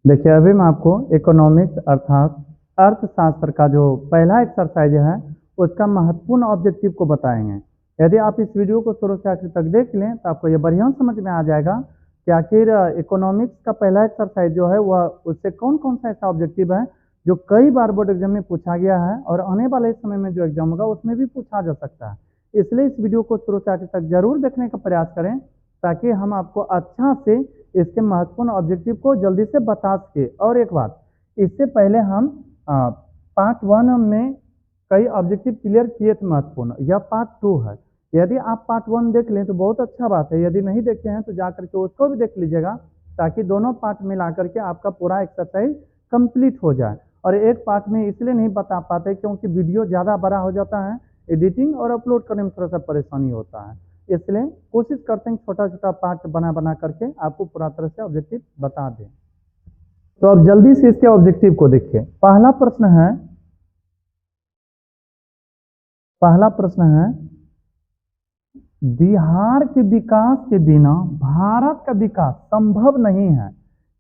देखिए अभी मैं आपको इकोनॉमिक्स अर्थात अर्थशास्त्र का जो पहला एक्सरसाइज है उसका महत्वपूर्ण ऑब्जेक्टिव को बताएंगे। यदि आप इस वीडियो को शुरू से आखिर तक देख लें तो आपको यह बढ़िया समझ में आ जाएगा कि आखिर इकोनॉमिक्स का पहला एक्सरसाइज जो है वह उससे कौन कौन सा ऐसा ऑब्जेक्टिव है जो कई बार बोर्ड एग्जाम में पूछा गया है और आने वाले समय में जो एग्जाम होगा उसमें भी पूछा जा सकता है। इसलिए इस वीडियो को शुरू से आखिर तक जरूर देखने का प्रयास करें ताकि हम आपको अच्छा से इसके महत्वपूर्ण ऑब्जेक्टिव को जल्दी से बता सके। और एक बात, इससे पहले हम पार्ट 1 में कई ऑब्जेक्टिव क्लियर किए थे महत्वपूर्ण, यह पार्ट 2 है। यदि आप पार्ट 1 देख लें तो बहुत अच्छा बात है, यदि नहीं देखे हैं तो जा करके उसको भी देख लीजिएगा ताकि दोनों पार्ट मिला करके आपका पूरा एक्सरसाइज कंप्लीट हो जाए। और एक पार्ट में इसलिए नहीं बता पाते क्योंकि वीडियो ज़्यादा बड़ा हो जाता है, एडिटिंग और अपलोड करने में थोड़ा सा परेशानी होता है, इसलिए कोशिश करते हैं छोटा छोटा पार्ट बना बना करके आपको पूरा तरह से ऑब्जेक्टिव बता दें। तो अब जल्दी से इसके ऑब्जेक्टिव को देखिए। पहला प्रश्न है बिहार के विकास के बिना भारत का विकास संभव नहीं है,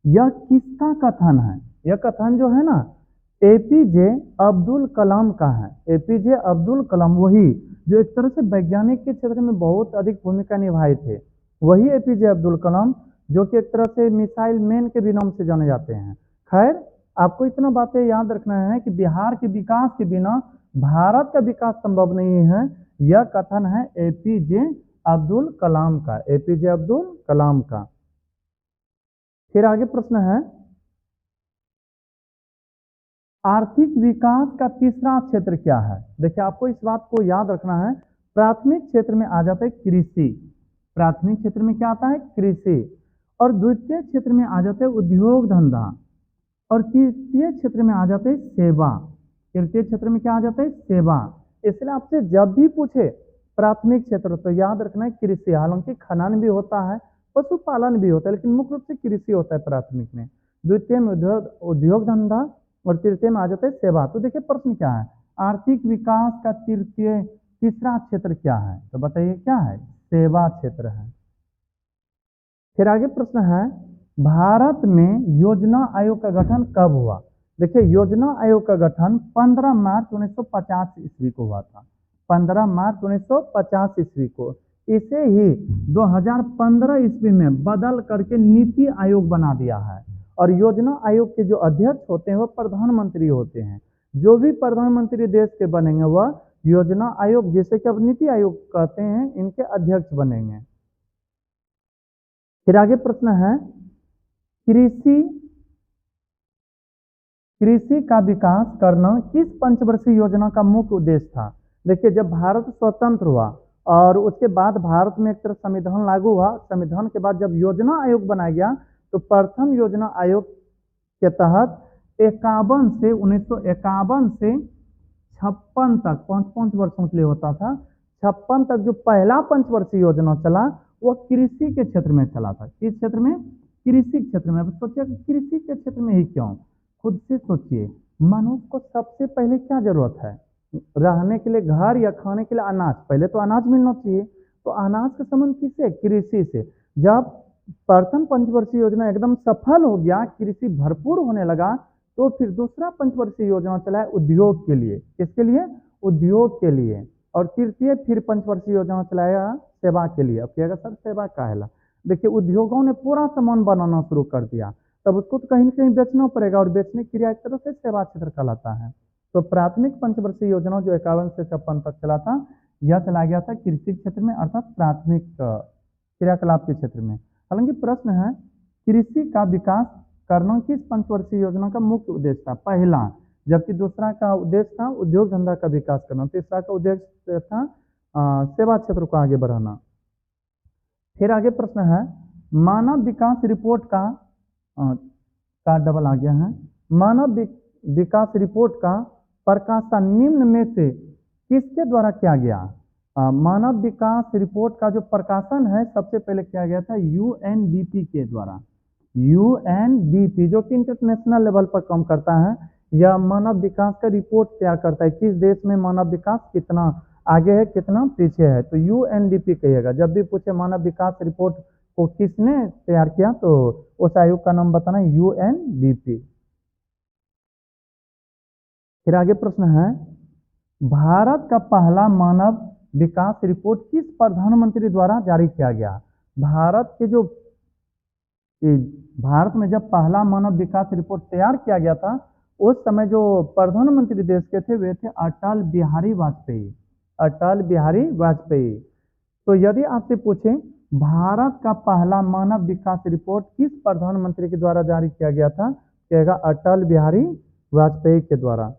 यह किसका कथन है? यह कथन जो है ना एपीजे अब्दुल कलाम का है। एपीजे अब्दुल कलाम, वही जो एक तरह से वैज्ञानिक के क्षेत्र में बहुत अधिक भूमिका निभाए थे, वही एपीजे अब्दुल कलाम जो कि एक तरह से मिसाइल मैन के भी नाम से जाने जाते हैं। खैर, आपको इतना बातें याद रखना है कि बिहार के विकास के बिना भारत का विकास संभव नहीं है, यह कथन है एपीजे अब्दुल कलाम का, एपीजे अब्दुल कलाम का। फिर आगे प्रश्न है आर्थिक विकास का तीसरा क्षेत्र क्या है? देखिए आपको इस बात को याद रखना है, प्राथमिक क्षेत्र में आ जाता है कृषि, प्राथमिक क्षेत्र में क्या आता है? कृषि। और द्वितीय क्षेत्र में आ जाते हैं उद्योग धंधा, और तृतीय क्षेत्र में आ जाते हैं सेवा। तृतीय क्षेत्र में क्या आ जाता है? सेवा। इसलिए आपसे जब भी पूछे प्राथमिक क्षेत्र तो याद रखना है कृषि। हालांकि खनन भी होता है, पशुपालन भी होता है, लेकिन मुख्य रूप से कृषि होता है प्राथमिक में। द्वितीय में उद्योग धंधा और तृतीय में आ जाता है सेवा। तो देखिए प्रश्न क्या है, आर्थिक विकास का तीसरा क्षेत्र क्या है? तो बताइए क्या है? सेवा क्षेत्र है। फिर आगे प्रश्न है भारत में योजना आयोग का गठन कब हुआ? देखिए योजना आयोग का गठन 15 मार्च 1950 ईस्वी को हुआ था, 15 मार्च 1950 ईस्वी को। इसे ही 2015 ईस्वी में बदल करके नीति आयोग बना दिया है। और योजना आयोग के जो अध्यक्ष होते हैं वह प्रधानमंत्री होते हैं। जो भी प्रधानमंत्री देश के बनेंगे वह योजना आयोग, जिसे कि अब नीति आयोग कहते हैं, इनके अध्यक्ष बनेंगे। फिर आगे प्रश्न है कृषि का विकास करना किस पंचवर्षीय योजना का मुख्य उद्देश्य था? देखिए जब भारत स्वतंत्र हुआ और उसके बाद भारत में एक तरह संविधान लागू हुआ, संविधान के बाद जब योजना आयोग बनाया गया तो प्रथम योजना आयोग के तहत 1951 से 56 तक, 5 वर्षों के लिए होता था, 56 तक जो पहला पंचवर्षीय योजना चला वह कृषि के क्षेत्र में चला था। किस क्षेत्र में? कृषि क्षेत्र में। अब सोचिए कृषि के क्षेत्र में ही क्यों, खुद से सोचिए। मनुष्य को सबसे पहले क्या जरूरत है? रहने के लिए घर या खाने के लिए अनाज। पहले तो अनाज मिलना चाहिए, तो अनाज का संबंध किससे? कृषि से। जब प्रथम पंचवर्षीय योजना एकदम सफल हो गया, कृषि भरपूर होने लगा, तो फिर दूसरा पंचवर्षीय योजना चला है उद्योग के लिए। किसके लिए? उद्योग के लिए। और तृतीय फिर पंचवर्षीय योजना चलाया सेवा के लिए। अब कहेगा सर सेवा काहेला? देखिए उद्योगों ने पूरा सामान बनाना शुरू कर दिया, तब उसको तो कहीं ना कहीं बेचना पड़ेगा, और बेचने की क्रिया एक तरह से सेवा क्षेत्र कहलाता है। तो प्राथमिक पंचवर्षीय योजना जो 51 से 56 तक चला था, यह चला गया था कृषि क्षेत्र में, अर्थात प्राथमिक क्रियाकलाप के क्षेत्र में। हालांकि प्रश्न है कृषि का विकास करना किस पंचवर्षीय योजना का मुख्य उद्देश्य था? पहला, जबकि दूसरा का उद्देश्य था उद्योग धंधा का विकास करना, तीसरा का उद्देश्य था सेवा क्षेत्र को आगे बढ़ाना। फिर आगे प्रश्न है मानव विकास रिपोर्ट का डबल आ गया है, मानव विकास रिपोर्ट का प्रकाशन निम्न में से किसके द्वारा किया गया? मानव विकास रिपोर्ट का जो प्रकाशन है सबसे पहले किया गया था यूएनडीपी के द्वारा। यूएनडीपी जो कि इंटरनेशनल लेवल पर काम करता है, यह मानव विकास का रिपोर्ट तैयार करता है, किस देश में मानव विकास कितना आगे है कितना पीछे है। तो यूएनडीपी कहिएगा जब भी पूछे मानव विकास रिपोर्ट को किसने तैयार किया? तो उस आयोग का नाम बताना, यूएनडीपी। फिर आगे प्रश्न है, भारत का पहला मानव विकास रिपोर्ट किस प्रधानमंत्री द्वारा जारी किया गया? भारत के जो भारत में जब पहला मानव विकास रिपोर्ट तैयार किया गया था, उस समय जो प्रधानमंत्री देश के थे वे थे अटल बिहारी वाजपेयी। अटल बिहारी वाजपेयी। तो यदि आपसे पूछें भारत का पहला मानव विकास रिपोर्ट किस प्रधानमंत्री के द्वारा जारी किया गया था, कहेगा अटल बिहारी वाजपेयी के द्वारा।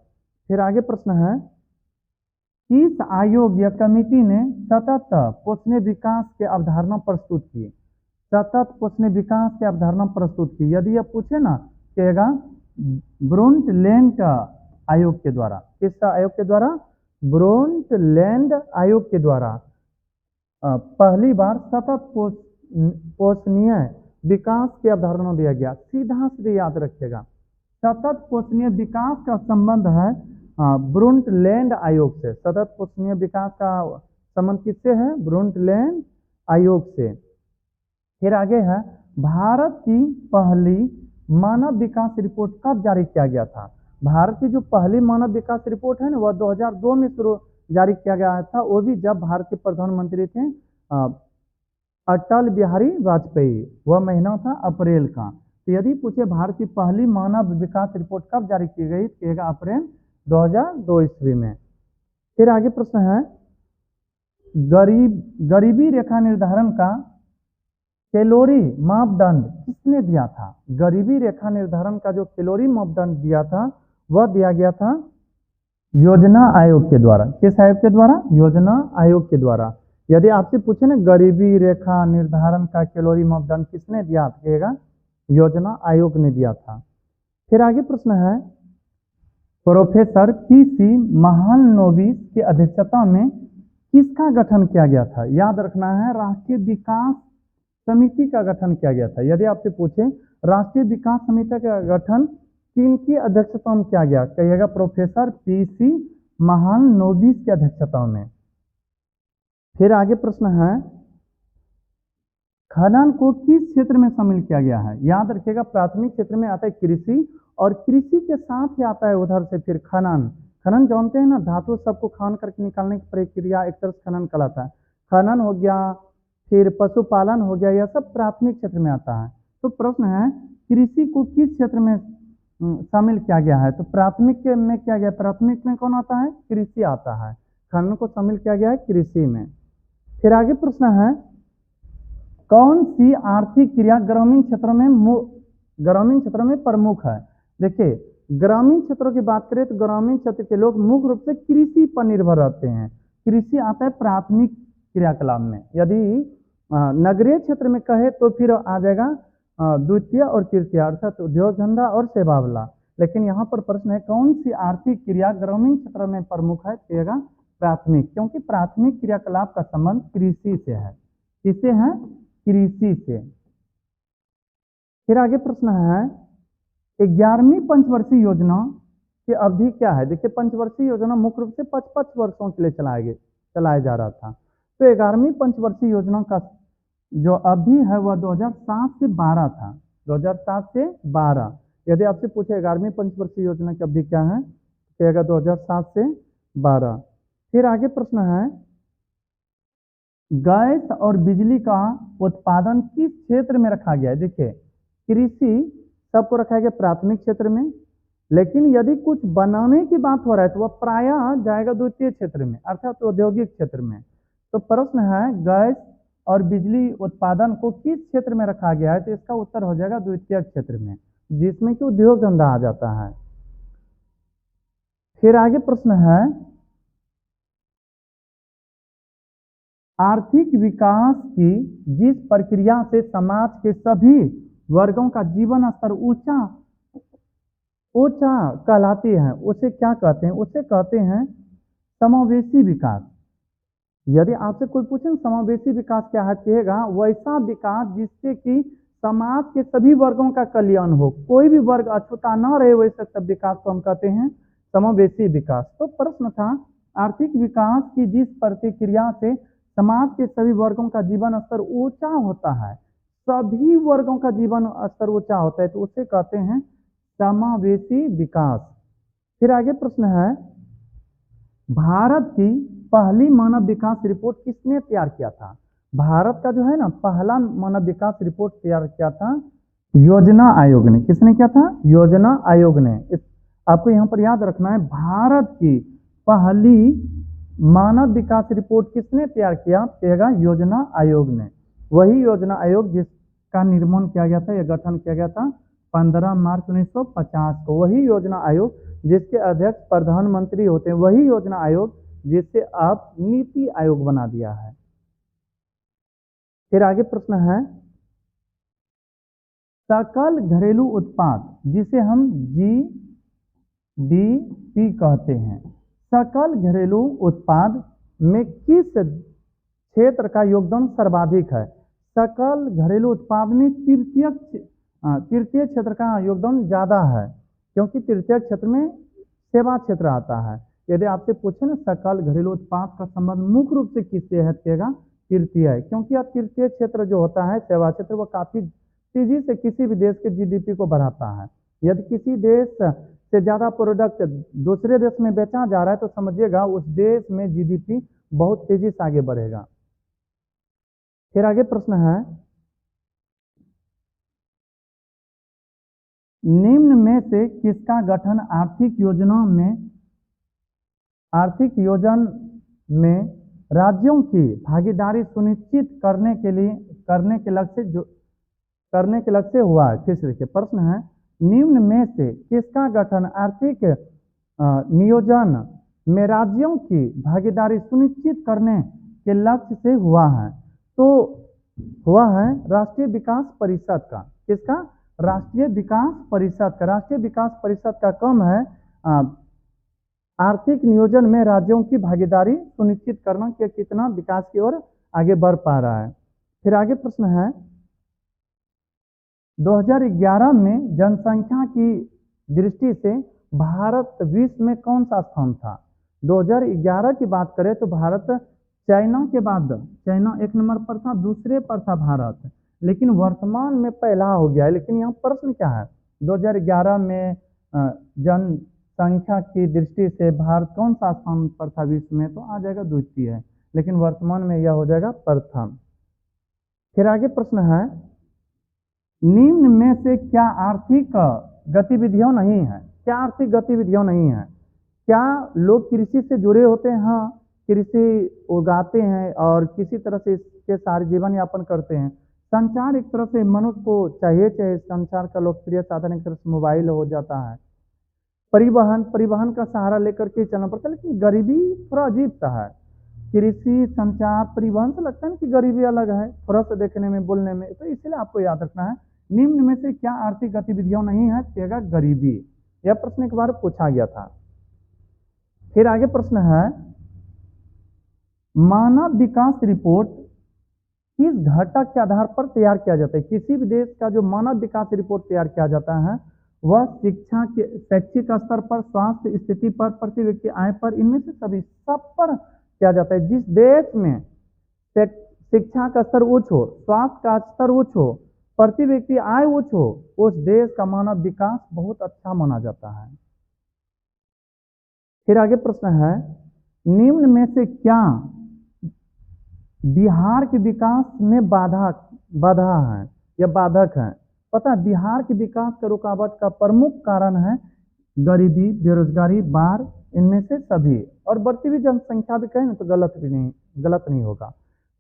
फिर आगे प्रश्न है, किस आयोग या कमेटी ने सतत पोषणीय विकास की अवधारणा प्रस्तुत की? सतत पोषणीय विकास की अवधारणा प्रस्तुत की। यदि यह पूछे ना, कहेगा ब्रुंडलैंड आयोग के द्वारा। किस आयोग के द्वारा? ब्रुंडलैंड आयोग के द्वारा पहली बार सतत पोषणीय विकास की अवधारणा दिया गया। सीधा सीधे याद रखिएगा, सतत पोषणीय विकास का संबंध है ब्रुंडलैंड आयोग से। सतत पोषणीय विकास का संबंध किससे है? ब्रुंडलैंड आयोग से। फिर आगे है, भारत की पहली मानव विकास रिपोर्ट कब जारी किया गया था? भारत की जो पहली मानव विकास रिपोर्ट है ना, वह 2002 में शुरू जारी किया गया था। वो भी जब भारत के प्रधानमंत्री थे अटल बिहारी वाजपेयी। वह महीना था अप्रैल का। तो यदि पूछे भारत की पहली मानव विकास रिपोर्ट कब जारी की गई, कहेगा अप्रैल 2002 ईस्वी में। फिर आगे प्रश्न है, गरीबी रेखा निर्धारण का कैलोरी मापदंड किसने दिया था? गरीबी रेखा निर्धारण का जो कैलोरी मापदंड दिया था, वह दिया गया था योजना आयोग के द्वारा। किस आयोग के द्वारा? योजना आयोग के द्वारा। यदि आपसे पूछे ना गरीबी रेखा निर्धारण का कैलोरी मापदंड किसने दिया, कहेगा योजना आयोग ने दिया था। फिर आगे प्रश्न है, प्रोफेसर पीसी महालनोबिस की अध्यक्षता में किसका गठन किया गया था? याद रखना है, राष्ट्रीय विकास समिति का गठन किया गया था। यदि आपसे पूछे राष्ट्रीय विकास समिति का गठन किनकी अध्यक्षता में किया गया, कहिएगा प्रोफेसर पीसी महालनोबिस की अध्यक्षता में। फिर आगे प्रश्न है, खनन को किस क्षेत्र में शामिल किया गया है? याद रखिएगा, प्राथमिक क्षेत्र में आता है कृषि, और कृषि के साथ ही आता है उधर से फिर खनन। खनन जानते हैं ना, धातु सबको खान करके निकालने की प्रक्रिया एक तरह से खनन कहलाता है। खनन हो गया, फिर पशुपालन हो गया, यह सब प्राथमिक क्षेत्र में आता है। तो प्रश्न है, कृषि को किस क्षेत्र में शामिल किया गया है? तो प्राथमिक में किया गया। प्राथमिक में कौन आता है? कृषि आता है। खनन को शामिल किया गया है कृषि में। फिर आगे प्रश्न है, कौन सी आर्थिक क्रिया ग्रामीण क्षेत्रों में प्रमुख है? देखिए, ग्रामीण क्षेत्रों की बात करें तो ग्रामीण क्षेत्र के लोग मुख्य रूप से कृषि पर निर्भर रहते हैं। कृषि आता है प्राथमिक क्रियाकलाप में। यदि नगरीय क्षेत्र में कहे तो फिर आ जाएगा द्वितीय और तृतीय, अर्थात उद्योग धंधा और सेवा वाला। लेकिन यहाँ पर प्रश्न है, कौन सी आर्थिक क्रिया ग्रामीण क्षेत्र में प्रमुख है, कहेगा प्राथमिक, क्योंकि प्राथमिक क्रियाकलाप का संबंध कृषि से है। किससे है? कृषि से। फिर आगे प्रश्न है, 11वीं पंचवर्षीय योजना की अवधि क्या है? देखिए, पंचवर्षीय योजना मुख्य रूप से 55 वर्षों के लिए चलाया जा रहा था। तो 11वीं पंचवर्षीय योजना का जो अवधि है वह 2007 से 12 था। 2007 से 12। यदि आपसे पूछे 11वीं पंचवर्षीय योजना की अवधि क्या है, कहेगा 2007 से 12। फिर आगे प्रश्न है, गैस और बिजली का उत्पादन किस क्षेत्र में रखा गया है? देखिए, कृषि सबको रखा गया प्राथमिक क्षेत्र में, लेकिन यदि कुछ बनाने की बात हो रहा है तो वह प्रायः जाएगा द्वितीय क्षेत्र में, अर्थात औद्योगिक क्षेत्र में। तो प्रश्न है, गैस और बिजली उत्पादन को किस क्षेत्र में रखा गया है? तो इसका उत्तर हो जाएगा द्वितीय क्षेत्र में, जिसमें कि उद्योग धंधा आ जाता है। फिर आगे प्रश्न है, आर्थिक विकास की जिस प्रक्रिया से समाज के सभी वर्गों का जीवन स्तर ऊंचा कहलाते हैं, उसे क्या कहते हैं? उसे कहते हैं समावेशी विकास। यदि आपसे कोई पूछे समावेशी विकास क्या है, कहेगा वैसा विकास जिससे कि समाज के सभी वर्गों का कल्याण हो, कोई भी वर्ग अछूता न रहे, वैसे सब विकास को हम कहते हैं समावेशी विकास। तो प्रश्न था, आर्थिक विकास की जिस प्रक्रिया से समाज के सभी वर्गों का जीवन स्तर ऊंचा होता है, सभी वर्गों का जीवन स्तर ऊंचा होता है, तो उसे कहते हैं समावेशी विकास। फिर आगे प्रश्न है, भारत की पहली मानव विकास रिपोर्ट किसने तैयार किया था? भारत का जो है ना पहला मानव विकास रिपोर्ट तैयार किया था योजना आयोग ने। किसने किया था? योजना आयोग ने। आपको यहाँ पर याद रखना है, भारत की पहली मानव विकास रिपोर्ट किसने तैयार किया? कहेगा योजना आयोग ने। वही योजना आयोग जिसका निर्माण किया गया था या गठन किया गया था 15 मार्च 1950 को। वही योजना आयोग जिसके अध्यक्ष प्रधानमंत्री होते हैं, वही योजना आयोग जिसे अब नीति आयोग बना दिया है। फिर आगे प्रश्न है, सकल घरेलू उत्पाद जिसे हम जीडीपी कहते हैं, सकल घरेलू उत्पाद में किस क्षेत्र का योगदान सर्वाधिक है? सकल घरेलू उत्पाद में तृतीय क्षेत्र का योगदान ज्यादा है, क्योंकि तृतीय क्षेत्र में सेवा क्षेत्र आता है। यदि आपसे पूछे ना सकल घरेलू उत्पाद का संबंध मुख्य रूप से किससे है, कहेगा तृतीय है, क्योंकि यह तृतीय क्षेत्र जो होता है सेवा क्षेत्र, वो काफी तेजी से किसी भी देश के जीडीपी को बढ़ाता है। यदि किसी देश से ज्यादा प्रोडक्ट दूसरे देश में बेचा जा रहा है तो समझिएगा उस देश में जीडीपी बहुत तेजी से आगे बढ़ेगा। फिर आगे प्रश्न है, निम्न में से किसका गठन आर्थिक योजना में राज्यों की भागीदारी सुनिश्चित करने के लक्ष्य से हुआ है? फिर से देखिए प्रश्न है, निम्न में से किसका गठन आर्थिक नियोजन में राज्यों की भागीदारी सुनिश्चित करने के लक्ष्य से हुआ है? तो हुआ है राष्ट्रीय विकास परिषद का। किसका? राष्ट्रीय विकास परिषद का। राष्ट्रीय विकास परिषद का काम है आर्थिक नियोजन में राज्यों की भागीदारी सुनिश्चित करना कि कितना विकास की ओर आगे बढ़ पा रहा है। फिर आगे प्रश्न है, 2011 में जनसंख्या की दृष्टि से भारत विश्व में कौन सा स्थान था? 2011 की बात करें तो भारत चाइना के बाद, चाइना एक नंबर पर था, दूसरे पर था भारत, लेकिन वर्तमान में पहला हो गया है। लेकिन यहाँ प्रश्न क्या है, 2011 में जनसंख्या की दृष्टि से भारत कौन सा स्थान पर था विश्व में? तो आ जाएगा द्वितीय, लेकिन वर्तमान में यह हो जाएगा प्रथम। फिर आगे प्रश्न है, निम्न में से क्या आर्थिक गतिविधियों नहीं है? क्या आर्थिक गतिविधियों नहीं है? क्या लोग कृषि से जुड़े होते हैं? हाँ, कृषि उगाते हैं और किसी तरह से इसके सारे जीवन यापन करते हैं। संचार एक तरह से मनुष्य को चाहिए संचार का लोकप्रिय साधन एक तरह से मोबाइल हो जाता है। परिवहन का सहारा लेकर के चलना पड़ता है, लेकिन गरीबी थोड़ा अजीब सा है। कृषि, संचार, परिवहन से लगता है कि गरीबी अलग है थोड़ा सा देखने में, बोलने में। तो इसलिए आपको याद रखना है, निम्न में से क्या आर्थिक गतिविधियों नहीं है? कहेगा गरीबी। यह प्रश्न एक बार पूछा गया था। फिर आगे प्रश्न है, मानव विकास रिपोर्ट किस घटक के आधार पर तैयार किया जाता है? किसी भी देश का जो मानव विकास रिपोर्ट तैयार किया जाता है वह शैक्षिक स्तर पर, स्वास्थ्य स्थिति पर, प्रति व्यक्ति आय पर, इनमें से सभी सब पर किया जाता है। जिस देश में शिक्षा का स्तर उच्च हो, स्वास्थ्य का स्तर उच्च हो, प्रति व्यक्ति आय उच्च हो, उस देश का मानव विकास बहुत अच्छा माना जाता है। फिर आगे प्रश्न है, निम्न में से क्या बिहार के विकास में बाधा है या बाधक है? पता है, बिहार के विकास का रुकावट का प्रमुख कारण है गरीबी, बेरोजगारी, बाढ़, इनमें से सभी। और बढ़ती हुई जनसंख्या भी कहें तो गलत नहीं होगा।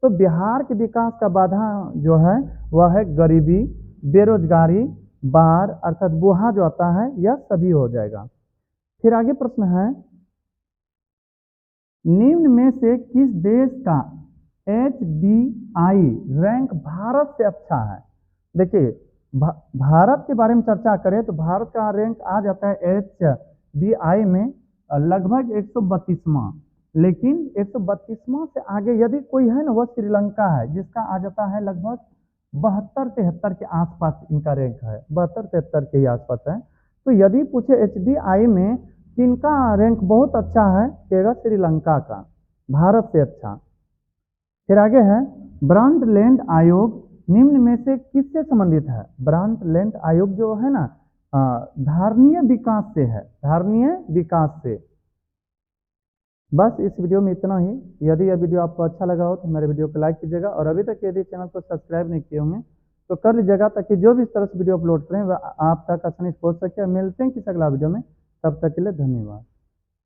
तो बिहार के विकास का बाधा जो है वह है गरीबी, बेरोजगारी, बाढ़, अर्थात बुहा जो आता है, यह सभी हो जाएगा। फिर आगे प्रश्न है, निम्न में से किस देश का HDI रैंक भारत से अच्छा है? देखिए, भारत के बारे में चर्चा करें तो भारत का रैंक आ जाता है HDI में लगभग 132वां, लेकिन 132वां से आगे यदि कोई है ना, वह श्रीलंका है, जिसका आ जाता है लगभग 72-73 के आसपास इनका रैंक है, 72-73 के ही आसपास है। तो यदि पूछे HDI में किनका रैंक बहुत अच्छा है, कहेगा श्रीलंका का, भारत से अच्छा। फिर आगे है, ब्रांडलैंड आयोग निम्न में से किससे संबंधित है? ब्रांट लैंड आयोग जो है ना, धारणीय विकास से है, धारणीय विकास से। बस इस वीडियो में इतना ही। यदि यह वीडियो आपको अच्छा लगा हो तो मेरे वीडियो को लाइक कीजिएगा, और अभी तक यदि चैनल को सब्सक्राइब नहीं किए होंगे तो कर लीजिएगा, ताकि जो भी इस तरह से वीडियो अपलोड करें वह आप तक आसानी से पहुंच सके। मिलते हैं किसी अगला वीडियो में, तब तक के लिए धन्यवाद।